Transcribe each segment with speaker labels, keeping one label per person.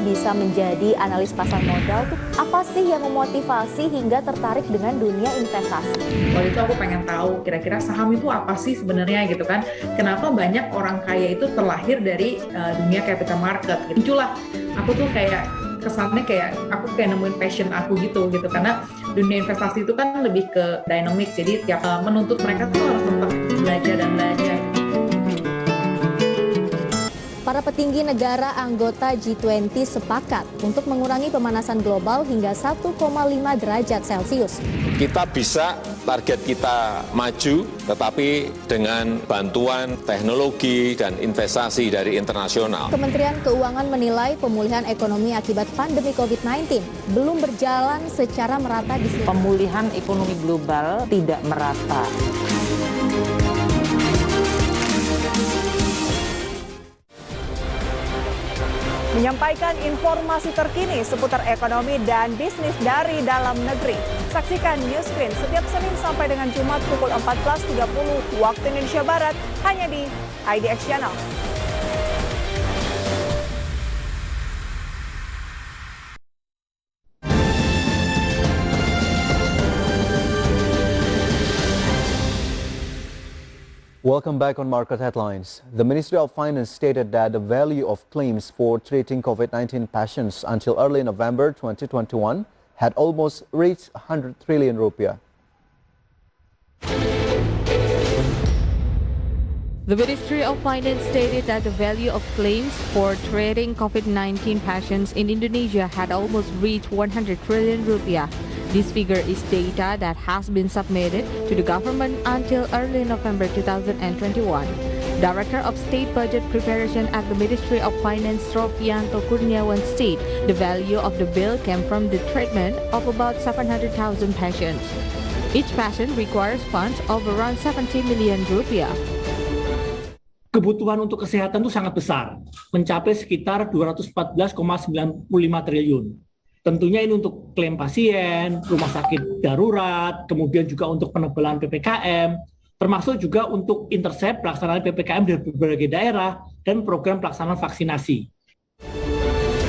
Speaker 1: bisa menjadi analis pasar modal tuh apa sih yang memotivasi hingga tertarik dengan dunia investasi?
Speaker 2: Waktu itu aku pengen tahu kira-kira saham itu apa sih sebenarnya gitu kan. Kenapa banyak orang kaya itu terlahir dari dunia capital market. Itulah aku tuh kayak kesannya kayak aku kayak nemuin passion aku gitu karena dunia investasi itu kan lebih ke dynamic, jadi tiap menuntut mereka tuh harus tetap belajar dan belajar.
Speaker 1: Para petinggi negara anggota G20 sepakat untuk mengurangi pemanasan global hingga 1,5 derajat Celcius.
Speaker 3: Kita bisa target kita maju, tetapi dengan bantuan teknologi dan investasi dari internasional.
Speaker 1: Kementerian Keuangan menilai pemulihan ekonomi akibat pandemi COVID-19 belum berjalan secara merata di seluruh.
Speaker 4: Pemulihan ekonomi global tidak merata.
Speaker 5: Menyampaikan informasi terkini seputar ekonomi dan bisnis dari dalam negeri. Saksikan News Screen setiap Senin sampai dengan Jumat pukul 14.30 waktu Indonesia Barat hanya di IDX Channel.
Speaker 6: Welcome back on Market Headlines. The Ministry of Finance stated that the value of claims for treating COVID-19 patients until early November 2021 had almost reached 100 trillion rupiah.
Speaker 7: The Ministry of Finance stated that the value of claims for treating COVID-19 patients in Indonesia had almost reached 100 trillion rupiah. This figure is data that has been submitted to the government until early November 2021. Director of State Budget Preparation at the Ministry of Finance, Rofianto Kurniawan, said the value of the bill came from the treatment of about 700,000 patients. Each patient requires funds of around 70 million rupiah.
Speaker 8: Kebutuhan untuk kesehatan itu sangat besar, mencapai sekitar 214,95 triliun. Tentunya ini untuk klaim pasien, rumah sakit darurat, kemudian juga untuk penebalan PPKM, termasuk juga untuk intercept pelaksanaan PPKM di berbagai daerah dan program pelaksanaan vaksinasi.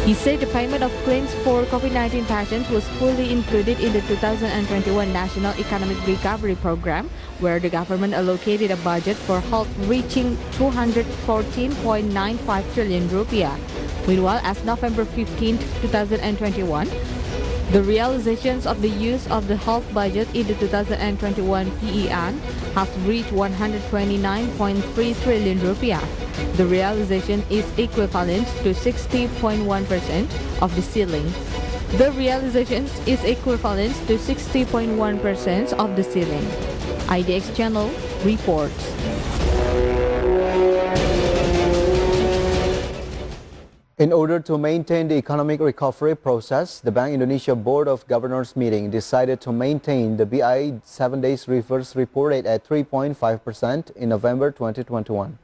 Speaker 7: He said the payment of claims for COVID-19 patients was fully included in the 2021 National Economic Recovery Program, where the government allocated a budget for health reaching 214.95 trillion rupiah. Meanwhile, as November 15, 2021, the realizations of the use of the health budget in the 2021 PEN has reached 129.3 trillion rupiah. The realization is equivalent to 60.1% of the ceiling. The realization is equivalent to 60.1% of the ceiling. IDX Channel reports.
Speaker 6: In order to maintain the economic recovery process, the Bank Indonesia Board of Governors meeting decided to maintain the BI 7 days reverse repo rate at 3.5% in November 2021.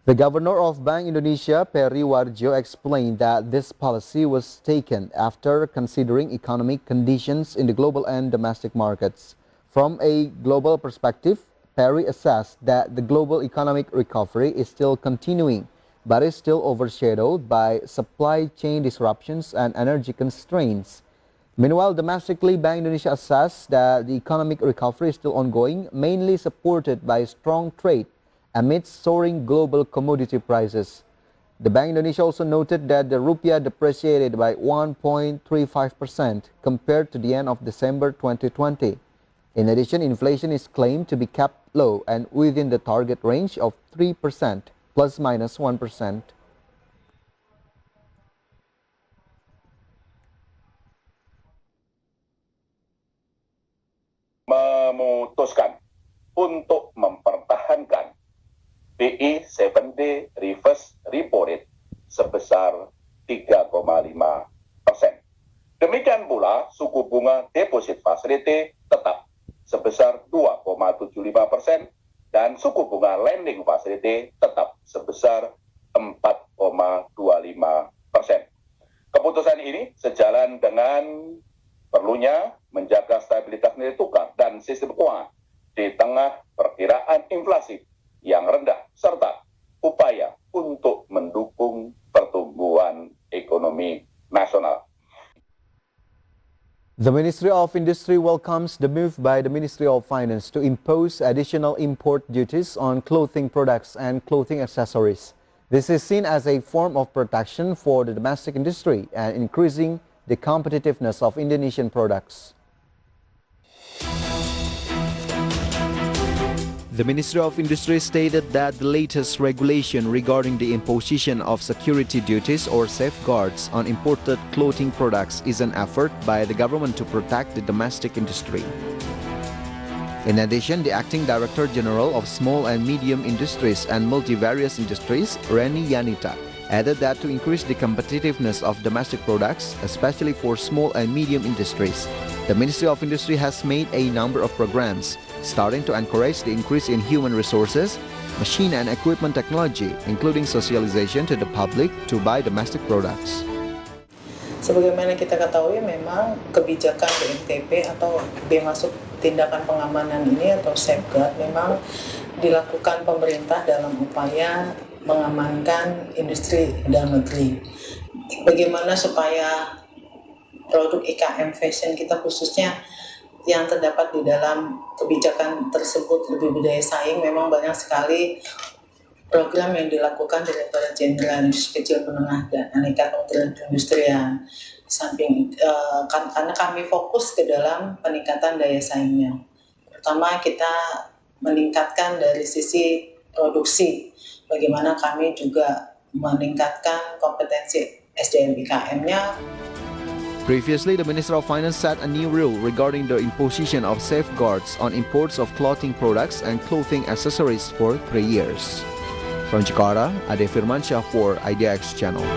Speaker 6: The Governor of Bank Indonesia, Peri Warjo, explained that this policy was taken after considering economic conditions in the global and domestic markets. From a global perspective, Peri assessed that the global economic recovery is still continuing, but is still overshadowed by supply chain disruptions and energy constraints. Meanwhile, domestically, Bank Indonesia assessed that the economic recovery is still ongoing, mainly supported by strong trade amidst soaring global commodity prices. The Bank Indonesia also noted that the rupiah depreciated by 1.35% compared to the end of December 2020. In addition, inflation is claimed to be kept low and within the target range of 3%. Plus minus 1%.
Speaker 9: Memutuskan untuk mempertahankan BI 7-day reverse repo rate sebesar 3,5%. Demikian pula suku bunga deposit facility tetap sebesar 2,75%. Dan suku bunga lending facility tetap sebesar 4,25%. Keputusan ini sejalan dengan perlunya menjaga stabilitas nilai tukar dan sistem keuangan di tengah perkiraan inflasi yang rendah serta upaya untuk mendukung pertumbuhan ekonomi. ekonomi nasional.
Speaker 6: The Ministry of Industry welcomes the move by the Ministry of Finance to impose additional import duties on clothing products and clothing accessories. This is seen as a form of protection for the domestic industry and increasing the competitiveness of Indonesian products. The Ministry of Industry stated that the latest regulation regarding the imposition of security duties or safeguards on imported clothing products is an effort by the government to protect the domestic industry. In addition, the Acting Director General of Small and Medium Industries and Multivarious Industries, Reni Yanita, added that to increase the competitiveness of domestic products, especially for small and medium industries, the Ministry of Industry has made a number of programs, starting to encourage the increase in human resources, machine and equipment technology, including socialization to the public to buy domestic products.
Speaker 10: Sebagaimana kita ketahui, memang kebijakan BNTP atau biaya masuk tindakan pengamanan ini atau safeguard memang dilakukan pemerintah dalam upaya mengamankan industri dalam negeri. Bagaimana supaya produk IKM fashion kita khususnya yang terdapat di dalam kebijakan tersebut lebih berdaya saing, memang banyak sekali program yang dilakukan dari para jenderal industri kecil menengah dan aneka kementerian perindustrian. Samping karena kami fokus ke dalam peningkatan daya saingnya. Pertama, kita meningkatkan dari sisi produksi. Bagaimana kami juga meningkatkan kompetensi SDM IKM-nya.
Speaker 6: Previously, the Minister of Finance set a new rule regarding the imposition of safeguards on imports of clothing products and clothing accessories for 3 years. From Jakarta, Ade Firmansyah for IDX Channel.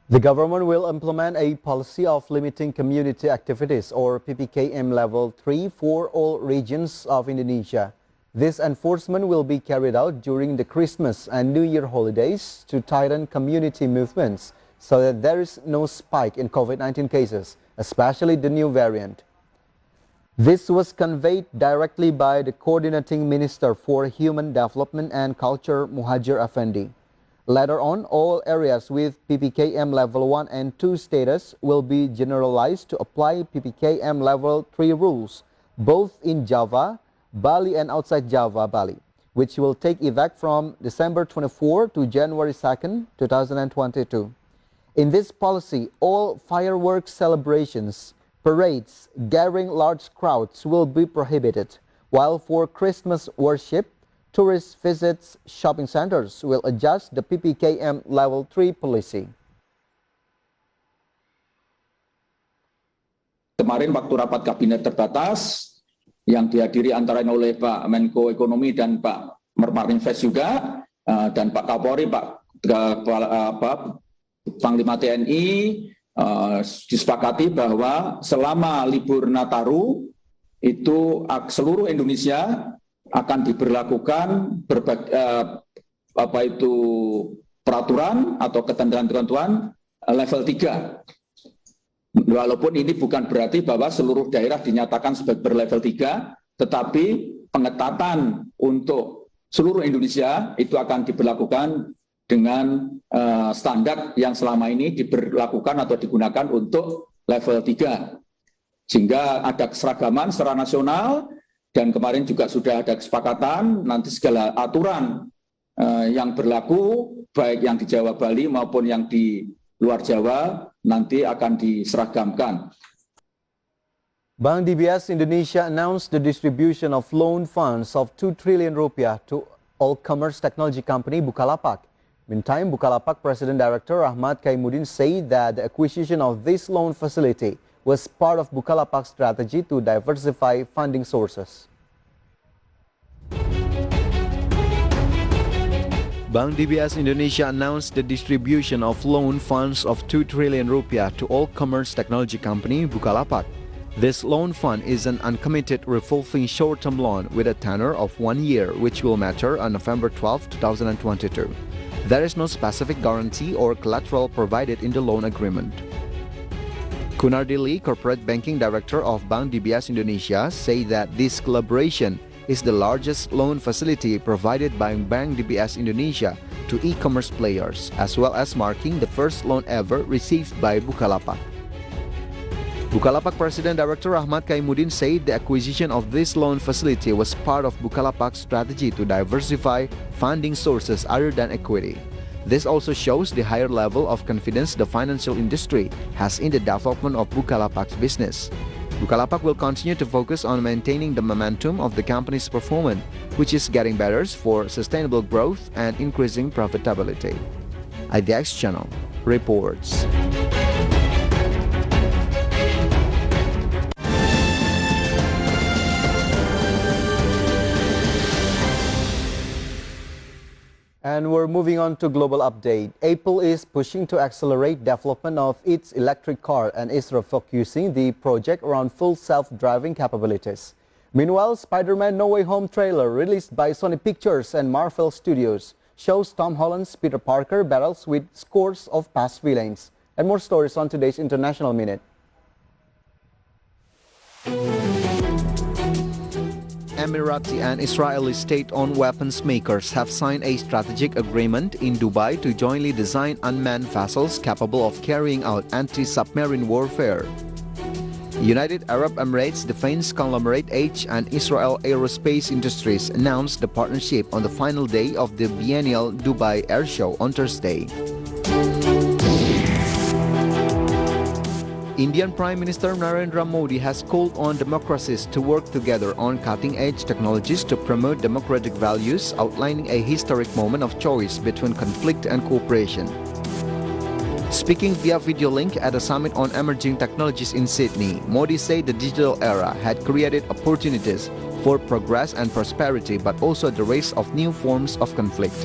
Speaker 6: The government will implement a policy of limiting community activities or PPKM Level 3 for all regions of Indonesia. This enforcement will be carried out during the Christmas and New Year holidays to tighten community movements so that there is no spike in COVID-19 cases, especially the new variant. This was conveyed directly by the Coordinating Minister for Human Development and Culture, Muhajir Effendi. Later on, all areas with PPKM Level 1 and 2 status will be generalized to apply PPKM Level 3 rules, both in Java, Bali and outside Java, Bali, which will take effect from December 24 to January 2nd, 2022. In this policy, all fireworks celebrations, parades, gathering large crowds will be prohibited, while for Christmas worship, tourist visits, shopping centers will adjust the PPKM Level 3 policy.
Speaker 11: Kemarin waktu rapat kabinet terbatas yang dihadiri antara lain oleh Pak Menko Ekonomi dan Pak Mermarinvest juga dan Pak Kapolri, Pak Panglima TNI disepakati bahwa selama libur Nataru itu seluruh Indonesia akan diberlakukan peraturan atau ketentuan level 3. Walaupun ini bukan berarti bahwa seluruh daerah dinyatakan sebagai berlevel 3, tetapi pengetatan untuk seluruh Indonesia itu akan diberlakukan dengan standar yang selama ini diberlakukan atau digunakan untuk level 3. Sehingga ada keseragaman secara nasional. Dan kemarin juga sudah ada kesepakatan nanti segala aturan yang berlaku baik yang di Jawa Bali maupun yang di luar Jawa nanti akan diseragamkan.
Speaker 6: Bank DBS Indonesia announced the distribution of loan funds of 2 trillion rupiah to all-commerce technology company Bukalapak. Meantime, Bukalapak President Director Ahmad Kaimuddin said that the acquisition of this loan facility was part of Bukalapak's strategy to diversify funding sources. Bank DBS Indonesia announced the distribution of loan funds of 2 trillion rupiah to all-commerce technology company Bukalapak. This loan fund is an uncommitted revolving short-term loan with a tenor of 1 year, which will mature on November 12, 2022. There is no specific guarantee or collateral provided in the loan agreement. Kunardili, Corporate Banking Director of Bank DBS Indonesia, say that this collaboration is the largest loan facility provided by Bank DBS Indonesia to e-commerce players, as well as marking the first loan ever received by Bukalapak. Bukalapak President Director Ahmad Kaimuddin said the acquisition of this loan facility was part of Bukalapak's strategy to diversify funding sources other than equity. This also shows the higher level of confidence the financial industry has in the development of Bukalapak's business. Bukalapak will continue to focus on maintaining the momentum of the company's performance, which is getting better for sustainable growth and increasing profitability. IDX Channel reports. And we're moving on to global update. Apple is pushing to accelerate development of its electric car and is refocusing the project around full self-driving capabilities. Meanwhile, Spider-Man No Way Home trailer released by Sony Pictures and Marvel Studios shows Tom Holland's Peter Parker battles with scores of past villains. And more stories on today's International Minute. Emirati and Israeli state-owned weapons makers have signed a strategic agreement in Dubai to jointly design unmanned vessels capable of carrying out anti-submarine warfare. United Arab Emirates defense conglomerate H and Israel Aerospace Industries announced the partnership on the final day of the biennial Dubai Air Show on Thursday. Indian Prime Minister Narendra Modi has called on democracies to work together on cutting-edge technologies to promote democratic values, outlining a historic moment of choice between conflict and cooperation. Speaking via video link at a summit on emerging technologies in Sydney, Modi said the digital era had created opportunities for progress and prosperity, but also the rise of new forms of conflict.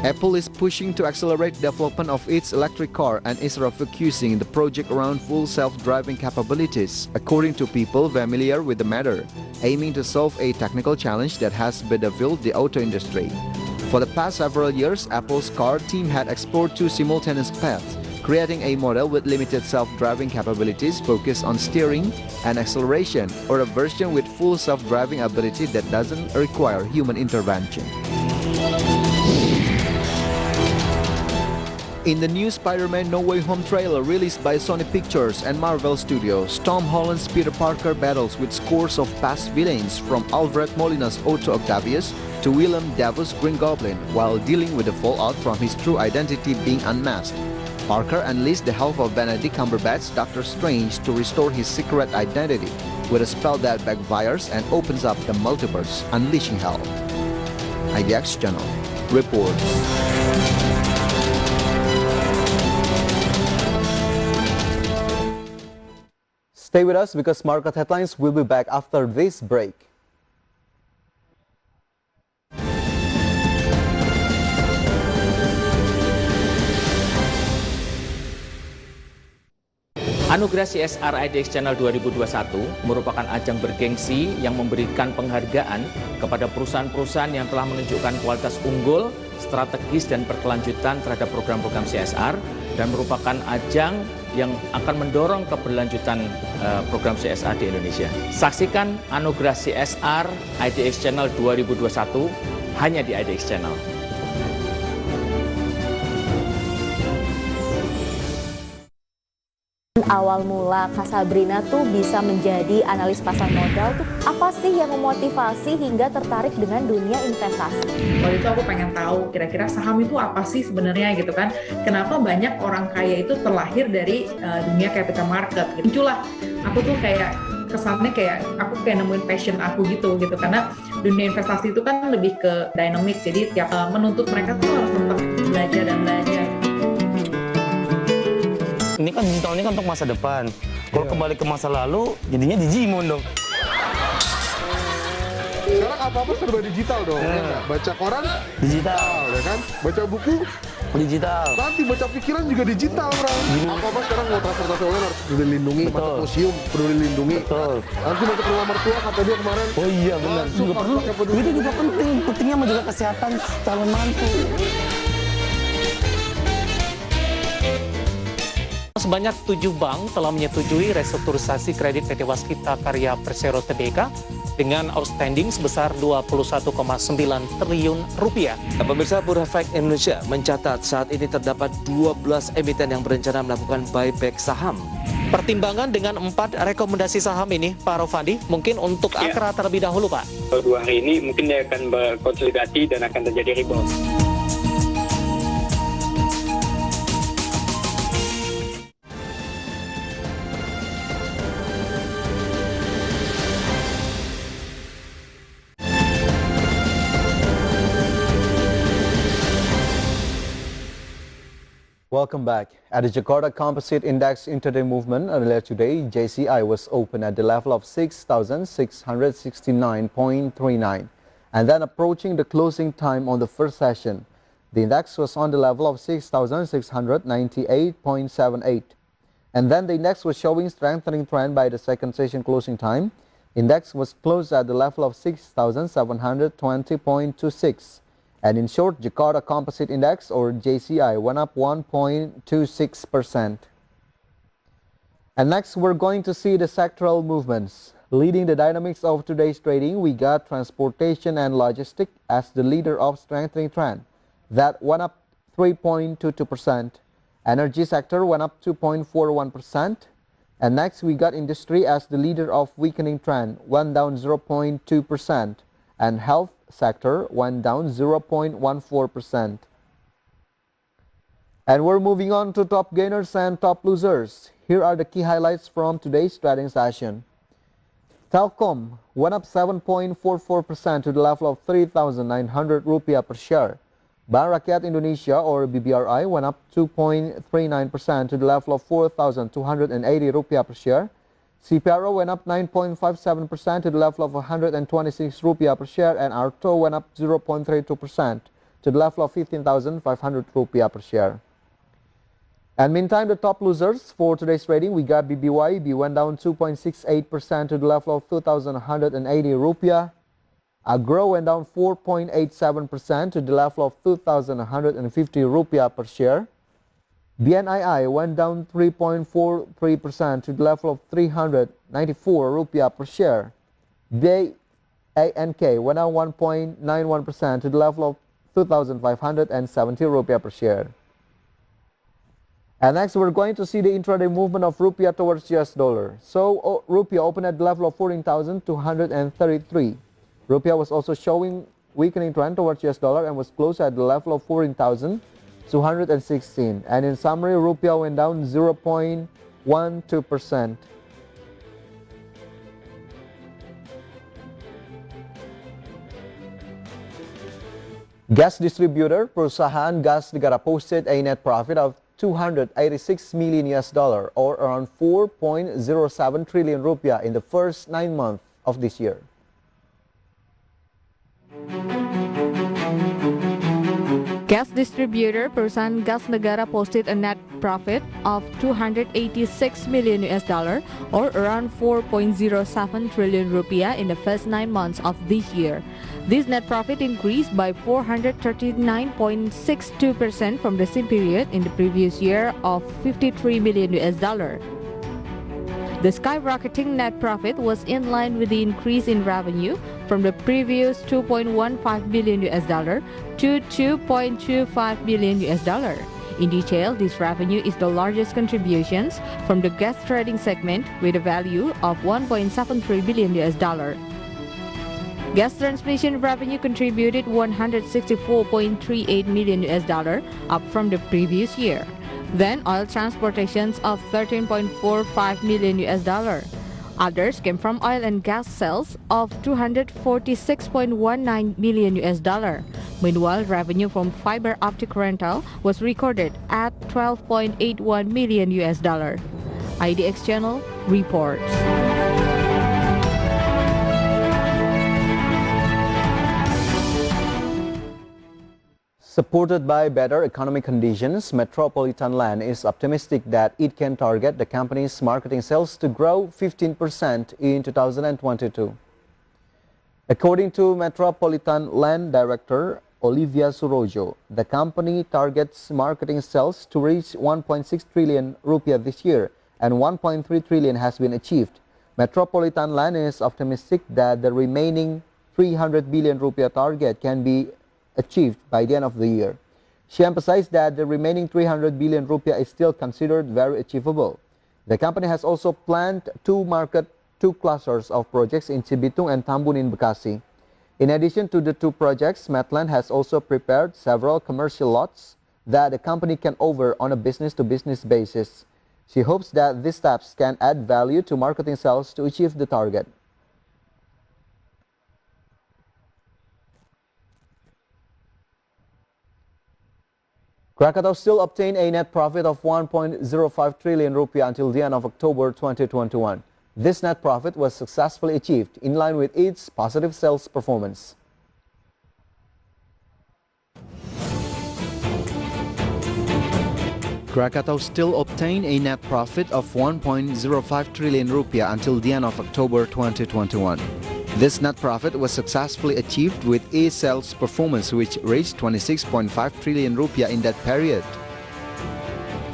Speaker 6: Apple is pushing to accelerate development of its electric car and is refocusing the project around full self-driving capabilities, according to people familiar with the matter, aiming to solve a technical challenge that has bedeviled the auto industry. For the past several years, Apple's car team had explored two simultaneous paths, creating a model with limited self-driving capabilities focused on steering and acceleration, or a version with full self-driving ability that doesn't require human intervention. In the new Spider-Man No Way Home trailer released by Sony Pictures and Marvel Studios, Tom Holland's Peter Parker battles with scores of past villains from Alfred Molina's Otto Octavius to Willem Dafoe's Green Goblin, while dealing with the fallout from his true identity being unmasked. Parker enlists the help of Benedict Cumberbatch's Doctor Strange to restore his secret identity with a spell that backfires and opens up the multiverse, unleashing hell. IDX Channel reports. Stay with us because market headlines will be back after this break.
Speaker 12: Anugerah CSR IDX Channel 2021 merupakan ajang bergengsi yang memberikan penghargaan kepada perusahaan-perusahaan yang telah menunjukkan kualitas unggul, strategis dan berkelanjutan terhadap program-program CSR, dan merupakan ajang yang akan mendorong keberlanjutan program CSR di Indonesia. Saksikan Anugerah CSR IDX Channel 2021 hanya di IDX Channel.
Speaker 1: Awal mula Kak Sabrina tuh bisa menjadi analis pasar modal tuh apa sih yang memotivasi hingga tertarik dengan dunia investasi?
Speaker 2: Waktu itu aku pengen tahu kira-kira saham itu apa sih sebenarnya gitu kan. Kenapa banyak orang kaya itu terlahir dari dunia capital market gitu. Muncullah aku tuh kayak kesannya kayak aku kayak nemuin passion aku gitu karena dunia investasi itu kan lebih ke dynamic, jadi tiap menuntut mereka tuh harus tetap belajar dan belajar.
Speaker 13: Ini kan digital ini kan untuk masa depan. Kalau kembali ke masa lalu, jadinya Digimon dong.
Speaker 14: Sekarang apa-apa serba digital dong. Baca koran digital, ya kan? Baca buku digital. Nanti baca pikiran juga digital, bro. Apa-apa sekarang mau transportasi online harus peduli lindungi, masuk museum peduli lindungi. Betul. Nanti masuk rumah mertua kata dia kemarin. Oh iya benar. Juga perlu. Itu juga penting. Pentingnya menjaga kesehatan calon mantu.
Speaker 15: sebanyak 7 bank telah menyetujui restrukturisasi kredit PT Waskita Karya Persero Tbk dengan outstanding sebesar 21,9 triliun rupiah.
Speaker 16: Pemirsa, Bursa Efek Indonesia mencatat saat ini terdapat 12 emiten yang berencana melakukan buyback saham.
Speaker 15: Pertimbangan dengan 4 rekomendasi saham ini, Pak Rofandi, mungkin untuk Akra terlebih dahulu, Pak.
Speaker 17: 2 hari ini mungkin dia akan berkonsolidasi dan akan terjadi rebound.
Speaker 6: Welcome back. At the Jakarta Composite Index Intraday movement earlier today, JCI was open at the level of 6,669.39 and then approaching the closing time on the first session. The index was on the level of 6,698.78 and then the index was showing strengthening trend by the second session closing time. Index was closed at the level of 6,720.26. And in short, Jakarta Composite Index, or JCI, went up 1.26%. And next, we're going to see the sectoral movements. Leading the dynamics of today's trading, we got transportation and logistics as the leader of strengthening trend. That went up 3.22%. Energy sector went up 2.41%. And next, we got industry as the leader of weakening trend, went down 0.2%. And health sector went down 0.14%. And we're moving on to top gainers and top losers. Here are the key highlights from today's trading session. Telkom went up 7.44% to the level of 3,900 rupiah per share. Bank Rakyat Indonesia, or BBRI, went up 2.39% to the level of 4,280 rupiah per share. CPRO went up 9.57% to the level of 126 rupiah per share, and Arto went up 0.32% to the level of 15,500 rupiah per share. And meantime, the top losers for today's trading, we got BBYB went down 2.68% to the level of 2,180 rupiah. Agro went down 4.87% to the level of 2,150 rupiah per share. BNII went down 3.43% to the level of 394 rupiah per share. BANK went down 1.91% to the level of 2,570 rupiah per share. And next, we're going to see the intraday movement of rupiah towards US dollar. So, rupiah opened at the level of 14,233. Rupiah was also showing weakening trend towards US dollar and was closed at the level of 14,216. And in summary, rupiah went down 0.12%. Gas distributor perusahaan gas negara posted a net profit of 286 million US dollar, or around 4.07 trillion rupiah in the first 9 months of this year.
Speaker 7: Gas distributor perusahaan gas negara posted a net profit of 286 million US dollar, or around 4.07 trillion rupiah in the first 9 months of this year. This net profit increased by 439.62% from the same period in the previous year of 53 million US dollar. The skyrocketing net profit was in line with the increase in revenue from the previous 2.15 billion US dollar to 2.25 billion US dollar. In detail, this revenue is the largest contributions from the gas trading segment with a value of 1.73 billion US dollar. Gas transmission revenue contributed 164.38 million US dollar, up from the previous year. Then oil transportations of 13.45 million US dollar. Others came from oil and gas sales of 246.19 million US dollar. Meanwhile, revenue from fiber optic rental was recorded at 12.81 million US dollar. IDX Channel reports.
Speaker 6: Supported by better economic conditions, Metropolitan Land is optimistic that it can target the company's marketing sales to grow 15% in 2022. According to Metropolitan Land Director Olivia Surojo. The company targets marketing sales to reach 1.6 trillion rupiah this year, and 1.3 trillion has been achieved. Metropolitan Land is optimistic that the remaining 300 billion rupiah target can be achieved by the end of the year. She emphasized that the remaining 300 billion rupiah is still considered very achievable. The company has also planned to market 2 clusters of projects in Cibitung and Tambun in Bekasi. In addition to the 2 projects, Medland has also prepared several commercial lots that the company can offer on a business-to-business basis. She hopes that these steps can add value to marketing sales to achieve the target. Krakatau Steel obtained a net profit of 1.05 trillion rupiah until the end of October 2021. This net profit was successfully achieved in line with its positive sales performance. Krakatau Steel obtained a net profit of 1.05 trillion rupiah until the end of October 2021. This net profit was successfully achieved with its sales performance, which reached 26.5 trillion rupiah in that period.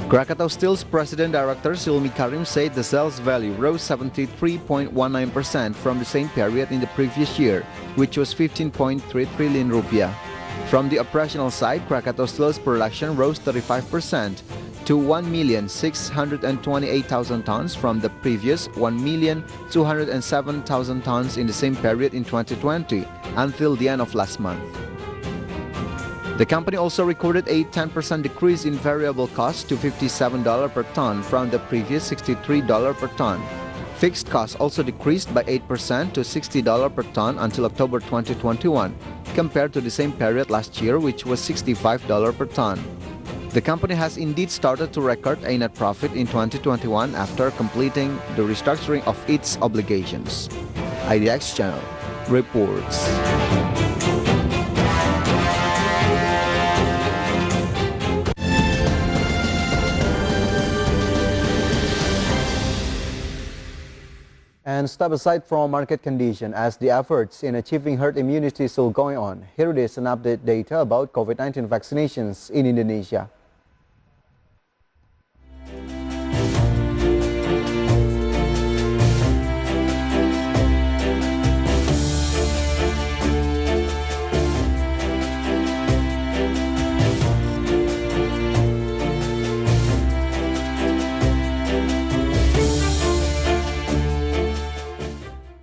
Speaker 6: Krakatau Steel's President Director Silmi Karim said the sales value rose 73.19% from the same period in the previous year, which was 15.3 trillion rupiah. From the operational side, Krakatau Steel's production rose 35% to 1,628,000 tons from the previous 1,207,000 tons in the same period in 2020 until the end of last month. The company also recorded a 10% decrease in variable costs to $57 per ton from the previous $63 per ton. Fixed costs also decreased by 8% to $60 per ton until October 2021, compared to the same period last year, which was $65 per ton. The company has indeed started to record a net profit in 2021 after completing the restructuring of its obligations. IDX Channel reports. And step aside from market condition as the efforts in achieving herd immunity is still going on. Here it is an update data about COVID-19 vaccinations in Indonesia.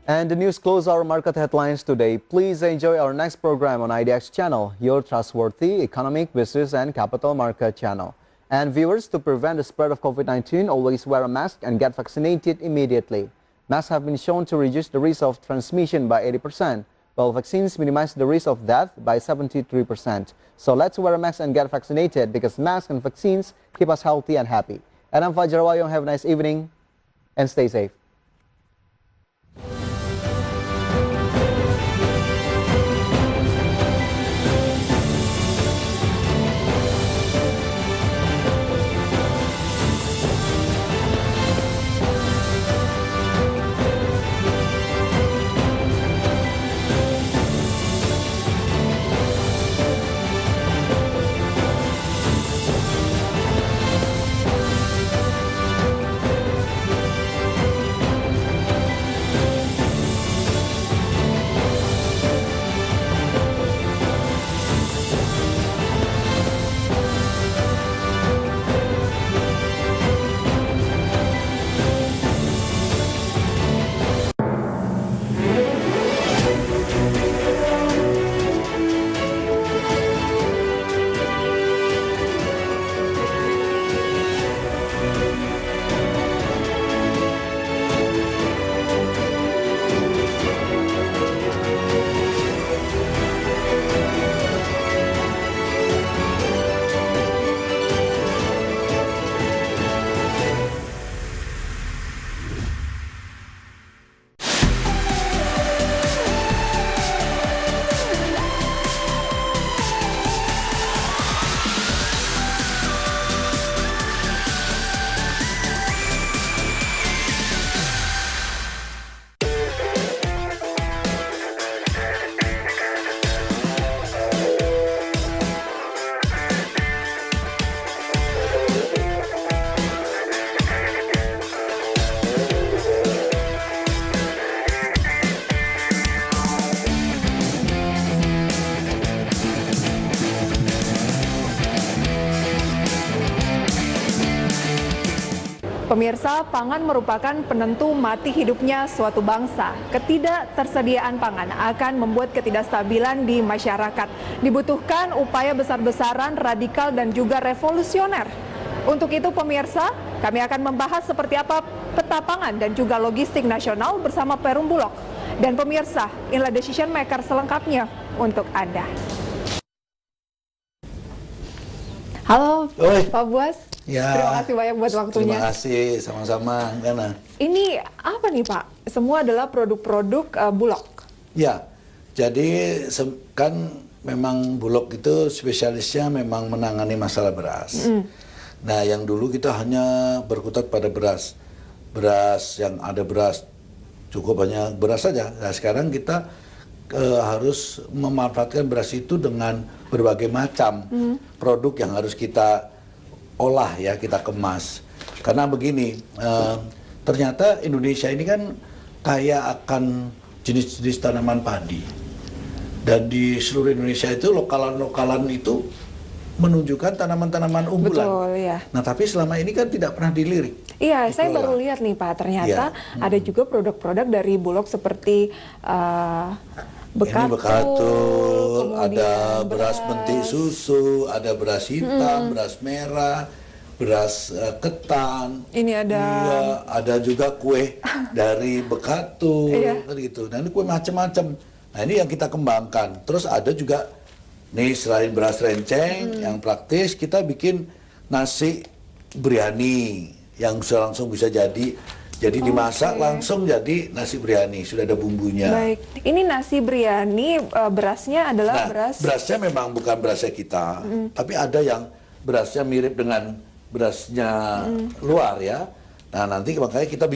Speaker 6: And the news close our market headlines today. Please enjoy our next program on IDX Channel, Your Trustworthy Economic, Business and Capital Market Channel. And viewers, to prevent the spread of COVID-19, always wear a mask and get vaccinated immediately. Masks have been shown to reduce the risk of transmission by 80%, while vaccines minimize the risk of death by 73%. So let's wear a mask and get vaccinated, because masks and vaccines keep us healthy and happy. And I'm Fajar Wayong. Have a nice evening and stay safe.
Speaker 5: Pemirsa, pangan merupakan penentu mati hidupnya suatu bangsa. Ketidaktersediaan pangan akan membuat ketidakstabilan di masyarakat. Dibutuhkan upaya besar-besaran, radikal, dan juga revolusioner. Untuk itu pemirsa, kami akan membahas seperti apa peta pangan dan juga logistik nasional bersama Perum Bulog. Dan pemirsa, inilah decision maker selengkapnya untuk Anda. Halo Pak Buas, terima kasih banyak buat waktunya.
Speaker 18: Terima kasih, sama-sama. Gana.
Speaker 5: Ini apa nih Pak? Semua adalah produk-produk Bulog.
Speaker 18: Ya, jadi kan memang Bulog itu spesialisnya memang menangani masalah beras. Nah, yang dulu kita hanya berkutat pada beras. Beras yang ada beras, cukup hanya beras saja. Nah, sekarang kita harus memanfaatkan beras itu dengan berbagai macam produk yang harus kita olah ya, kita kemas. Karena begini, ternyata Indonesia ini kan kaya akan jenis-jenis tanaman padi. Dan di seluruh Indonesia itu lokalan-lokalan itu menunjukkan tanaman-tanaman unggulan.
Speaker 5: Betul, ya.
Speaker 18: Nah, tapi selama ini kan tidak pernah dilirik.
Speaker 5: Iya, saya baru lihat nih Pak, ternyata ada juga produk-produk dari Bulog seperti
Speaker 18: bekatul, ada beras pentik susu, ada beras hitam, beras merah, beras ketan.
Speaker 5: Ini
Speaker 18: ada juga kue dari bekatul, kan gitu. Nah, ini kue macam-macam. Nah, ini yang kita kembangkan. Terus ada juga nih selain beras renceng yang praktis, kita bikin nasi biryani yang langsung bisa jadi dimasak langsung jadi nasi biryani, sudah ada bumbunya.
Speaker 5: Baik, ini nasi biryani berasnya adalah
Speaker 18: berasnya memang bukan berasnya kita, tapi ada yang berasnya mirip dengan berasnya luar ya. Nah, nanti makanya kita bikin